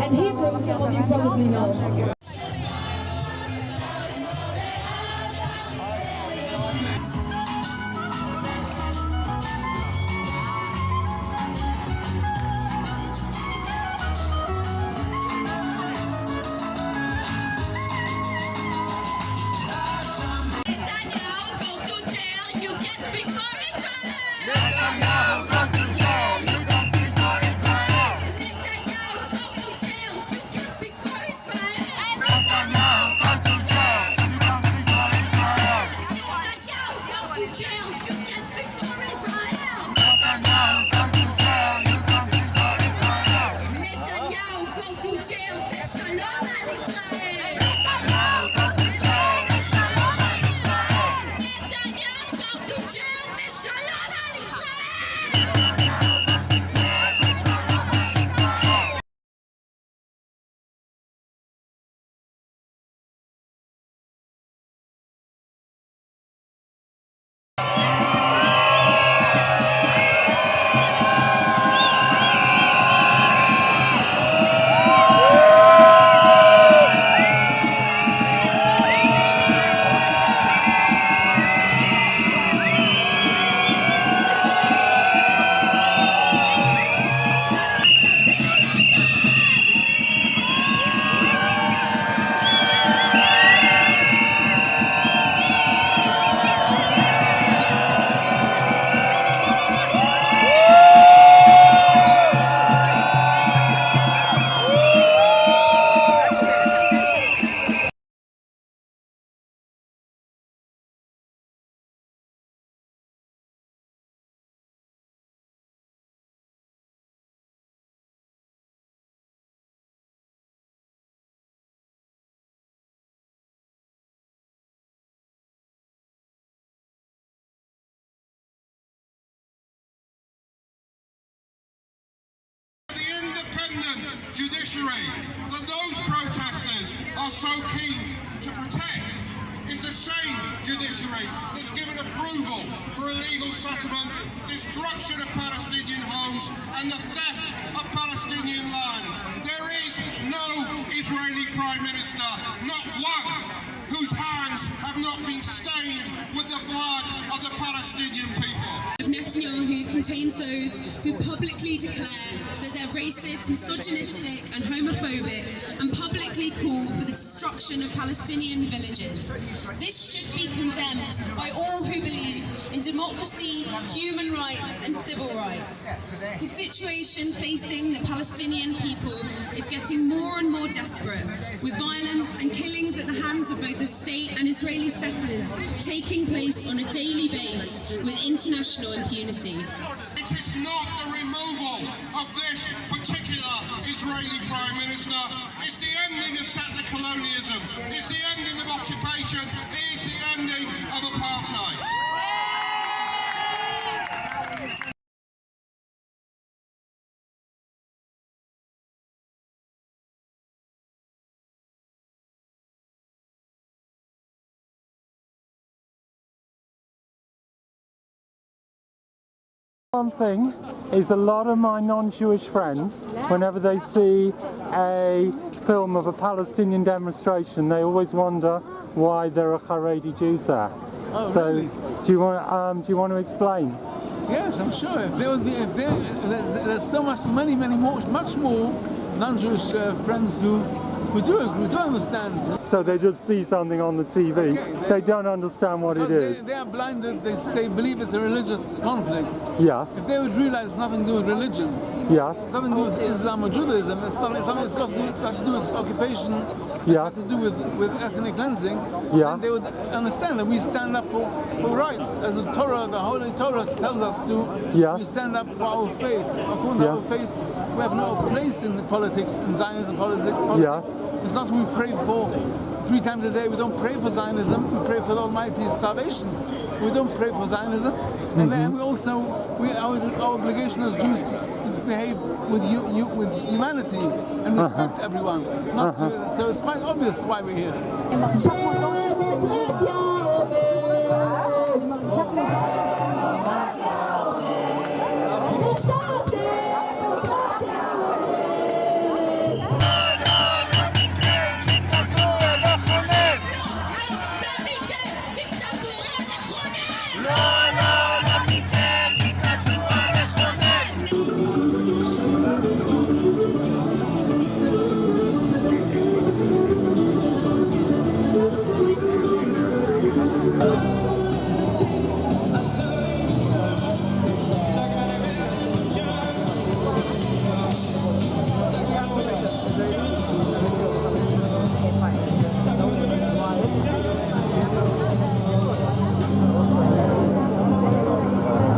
And Hebrew, some of you probably know. Netanyahu, go to jail, you can't speak for Israel! Netanyahu, go to jail, you don't speak for Israel! Netanyahu, go to jail, you can't speak for Israel! Netanyahu, go to jail, you don't speak for Israel! Netanyahu, go to jail, you can't speak for Israel! Netanyahu, go to jail, you don't speak for Israel! Netanyahu, go to jail, ושלום על ישראל! Netanyahu, go to jail, ושלום על ישראל! Netanyahu, go to jail, ושלום על ישראל! The independent judiciary that those protesters are so keen to protect is the same judiciary that's given approval for illegal settlements, destruction of Palestinian homes and the theft of Palestinian land. There is no Israeli Prime Minister, not one, whose hands have not been stained with the blood of the Palestinian people. Netanyahu contains those who publicly declare that they're racist, misogynistic and homophobic and publicly call for the destruction of Palestinian villages. This should be condemned by all who believe in democracy, human rights and civil rights. The situation facing the Palestinian people is getting more and more desperate, with violence and killings at the hands of both the state and Israeli settlers taking place on a daily basis with international impunity. It is not the removal of this particular Israeli Prime Minister. It's the ending of settler colonialism. It's the ending of occupation. It is the ending of apartheid. One thing is a lot of my non-Jewish friends, whenever they see a film of a Palestinian demonstration, they always wonder why there are Haredi Jews there. Oh, So, really? do you want to explain? Yes, I'm sure. There's so much, much more non-Jewish friends who do agree, do understand. So they just see something on the TV. Okay, they don't understand what it Because is. they are blinded. They believe it's a religious conflict. Yes. If they would realize it's nothing to do with religion, Yes. it's nothing to do with Islam or Judaism. It's something that's got to do with occupation. Yes. It's to do with ethnic cleansing. Yeah. Then they would understand that we stand up for rights, as the Torah, the Holy Torah tells us to. Yes. We stand up for our faith. According to Yeah. our faith, we have no place in politics, in Zionism politics. Yes. It's not we pray for 3 times a day. We don't pray for Zionism. We pray for the Almighty's salvation. We don't pray for Zionism. And then we also, our obligation as Jews to behave with humanity and respect everyone. Not to, so it's quite obvious why we're here.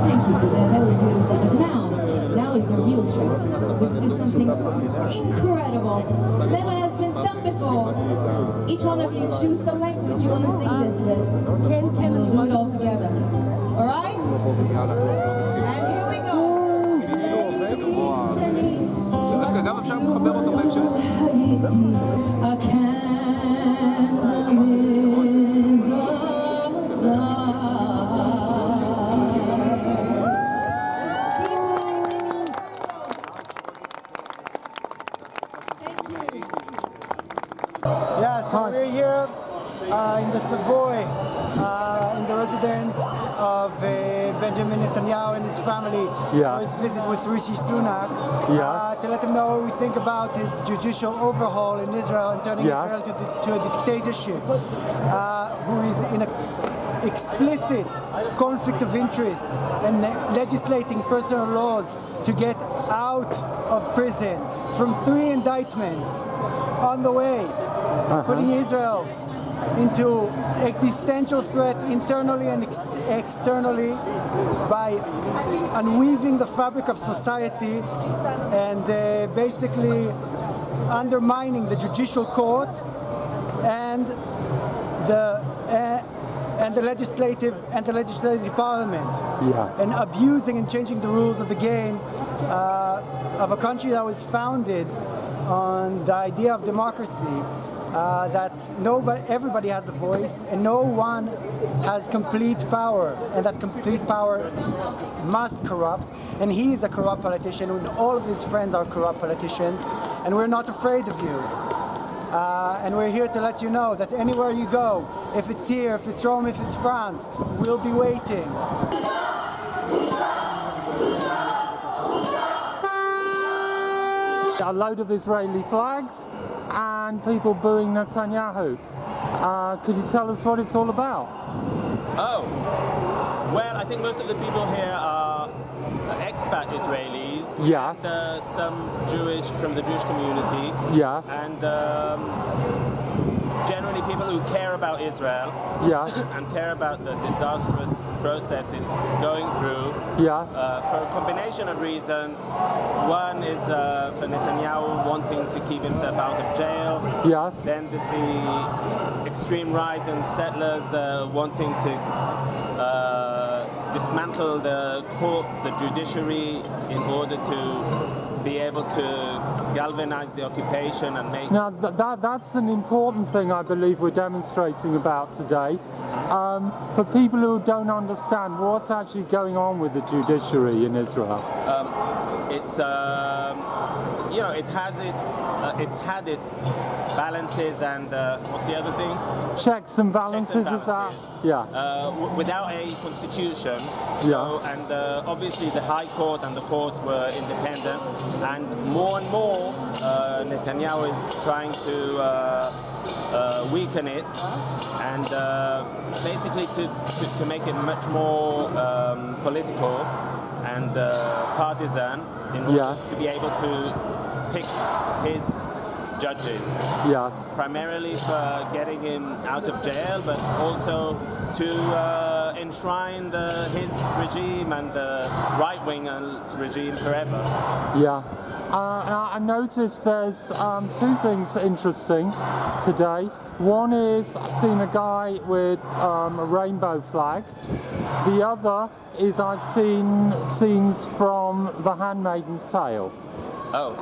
Thank you for that. That was beautiful. But now is the real trick. Let's do something incredible. Never has been done before. Each one of you choose the language you want to sing this with. And we'll do it all together. All right? And here we go. A candle in the dark. Keep lighting your candles. Thank you. Yeah, so we're here in the Savoy, in the residence of Benjamin Netanyahu and his family Yes. for his visit with Rishi Sunak Yes. to let him know what we think about his judicial overhaul in Israel and turning Yes. Israel to a dictatorship, who is in an explicit conflict of interest and legislating personal laws to get out of prison from 3 indictments on the way, putting Israel into existential threat internally and externally by unweaving the fabric of society and basically undermining the judicial court and the legislative parliament, Yes. and abusing and changing the rules of the game of a country that was founded on the idea of democracy, that everybody has a voice and no one has complete power, and that complete power must corrupt, and he is a corrupt politician and all of his friends are corrupt politicians, and we're not afraid of you. And we're here to let you know that anywhere you go, if it's here, if it's Rome, if it's France, we'll be waiting. A load of Israeli flags and people booing Netanyahu. Could you tell us what it's all about? Oh, well, I think most of the people here are expat Israelis. Yes. And some Jewish from the Jewish community. Yes. And generally people who care about Israel. Yes. And care about the disastrous process it's going through. Yes. For a combination of reasons. One is for Netanyahu wanting to keep himself out of jail. Yes. Then there's the extreme right and settlers wanting to dismantle the court, the judiciary, in order to be able to galvanize the occupation and make... Now, that's an important thing I believe we're demonstrating about today. For people who don't understand what's actually going on with the judiciary in Israel. It's you know, it's had its balances and what's the other thing? Checks and balances, is that? Yeah. Without a constitution, so, and obviously the High Court and the courts were independent, and more Netanyahu is trying to weaken it, and basically to make it much more political and partisan in order to be able to pick his judges. Yes. Primarily for getting him out of jail, but also to enshrine his regime and the right-wing regime forever. Yeah. I noticed there's two things interesting today. One is I've seen a guy with a rainbow flag. The other is I've seen scenes from The Handmaid's Tale. Oh.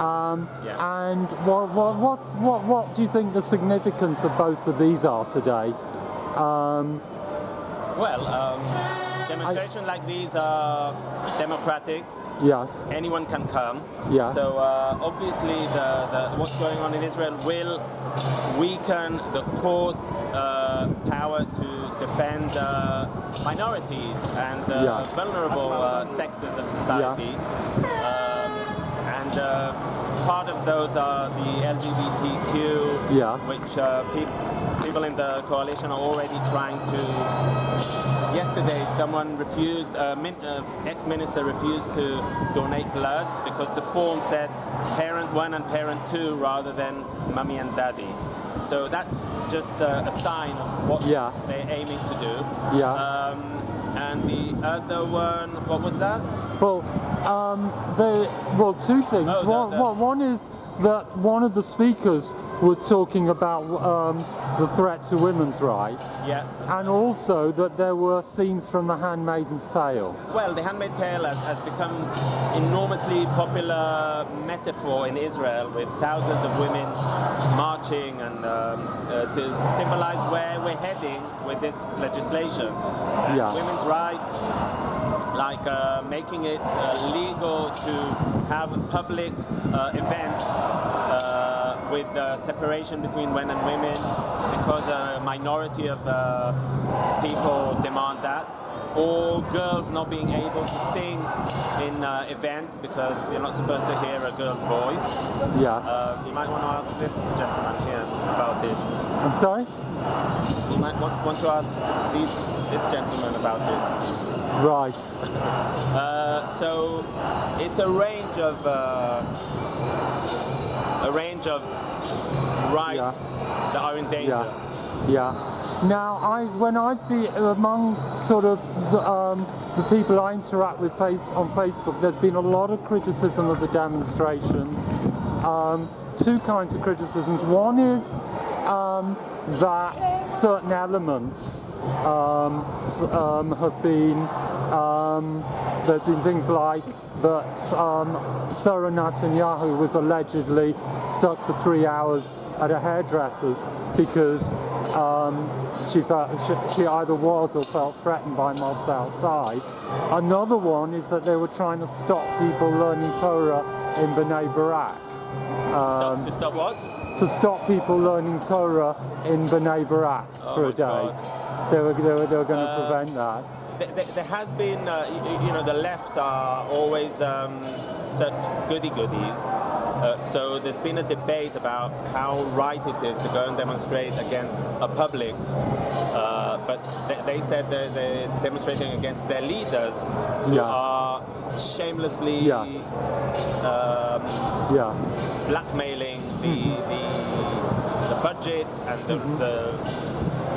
And what do you think the significance of both of these are today? Demonstrations like these are democratic. Yes. Anyone can come. Yes. So obviously, what's going on in Israel will weaken the court's power to defend minorities and vulnerable sectors of society. And part of those are the LGBTQ, which people in the coalition are already trying to. Yesterday, someone refused, ex-minister refused to donate blood because the form said parent 1 and parent 2 rather than mummy and daddy. So that's just a sign of what they're aiming to do. Yes. And the other one, what was that? Well, two things. One is that one of the speakers was talking about the threat to women's rights, and also that there were scenes from The Handmaid's Tale. Well, The Handmaid's Tale has become enormously popular metaphor in Israel, with thousands of women marching and to symbolize where we're heading with this legislation. And women's rights, like making it legal to have public events with separation between men and women, because a minority of people demand that. Or girls not being able to sing in events because you're not supposed to hear a girl's voice. Yes. You might want to ask this gentleman here about it. I'm sorry? You might want to ask this gentleman about it. Right. So it's a range of rights that are in danger. Yeah. Now, when I've been among sort of the people I interact with on Facebook, there's been a lot of criticism of the demonstrations. Two kinds of criticisms. One is that certain elements have been. There have been things like that Sarah Netanyahu was allegedly stuck for 3 hours at a hairdresser's because she either was or felt threatened by mobs outside. Another one is that they were trying to stop people learning Torah in Bnei Barak. To stop what? To stop people learning Torah in Bnei Barak for a day. God. They were going to prevent that. There has been, the left are always such goody-goodies. So there's been a debate about how right it is to go and demonstrate against a public. But they said they're demonstrating against their leaders who are shamelessly blackmailing the budgets and the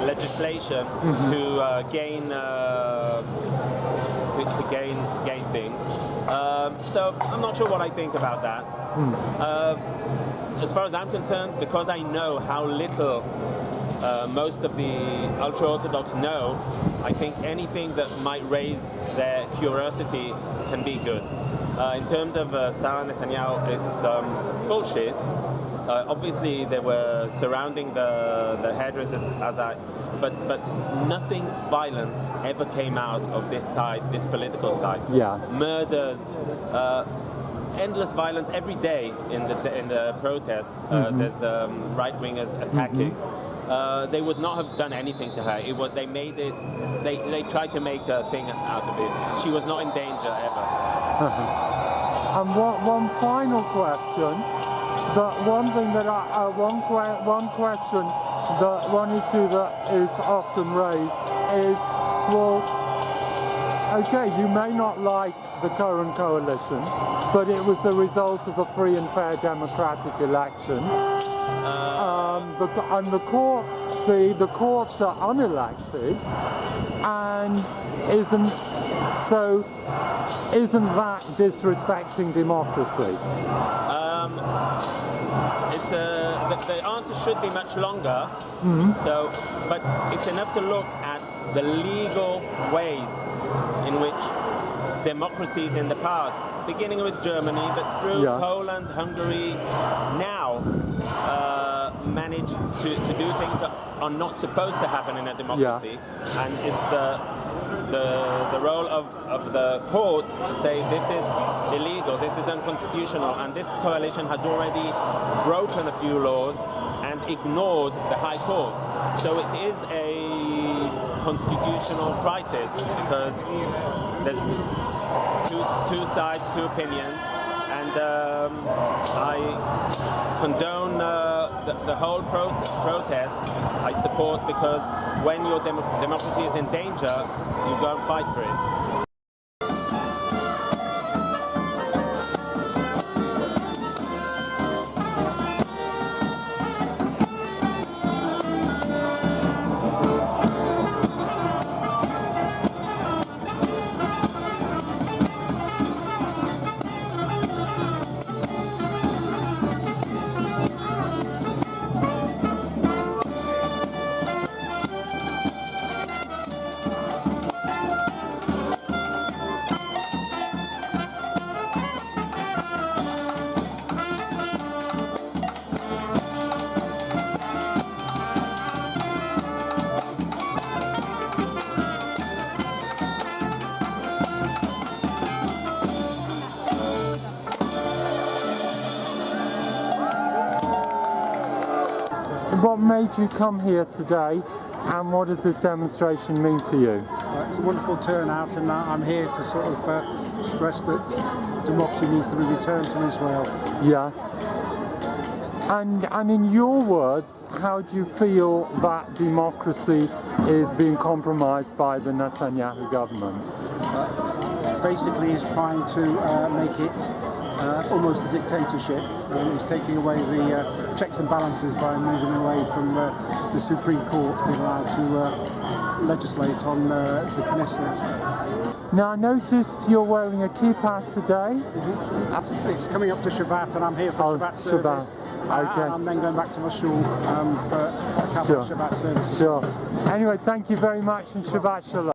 legislation to gain things. So I'm not sure what I think about that. As far as I'm concerned, because I know how little most of the ultra-Orthodox know, I think anything that might raise their curiosity can be good. In terms of Sarah Netanyahu, it's bullshit. Obviously, they were surrounding the hairdressers but nothing violent ever came out of this side, this political side. Yes. Murders, endless violence every day in the protests. There's right-wingers attacking. They would not have done anything to her. They made it. They tried to make a thing out of it. She was not in danger ever. And one final question. One issue that is often raised is, well, okay, you may not like the current coalition, but it was the result of a free and fair democratic election. And the courts are unelected, and isn't that disrespecting democracy? The answer should be much longer. But it's enough to look at the legal ways in which democracies in the past, beginning with Germany, but through Poland, Hungary, now manage to do things that are not supposed to happen in a democracy. And it's the role of the courts to say this is illegal, this is unconstitutional, and this coalition has already broken a few laws and ignored the High Court. So it is a constitutional crisis because there's two sides, two opinions, and I condone the whole protest. I support, because when your democracy is in danger, you go and fight for it. What made you come here today, and what does this demonstration mean to you? It's a wonderful turnout, and I'm here to sort of stress that democracy needs to be returned to Israel. Yes. And in your words, how do you feel that democracy is being compromised by the Netanyahu government? Basically, he's trying to make it almost a dictatorship. He's taking away the checks and balances by moving away from the Supreme Court being allowed to legislate on the Knesset. Now, I noticed you're wearing a kippah today. Absolutely, it's coming up to Shabbat, and I'm here for Shabbat service. Okay. And I'm then going back to my shul for a couple of Shabbat services. Sure. Anyway, thank you very much, and Shabbat Shalom.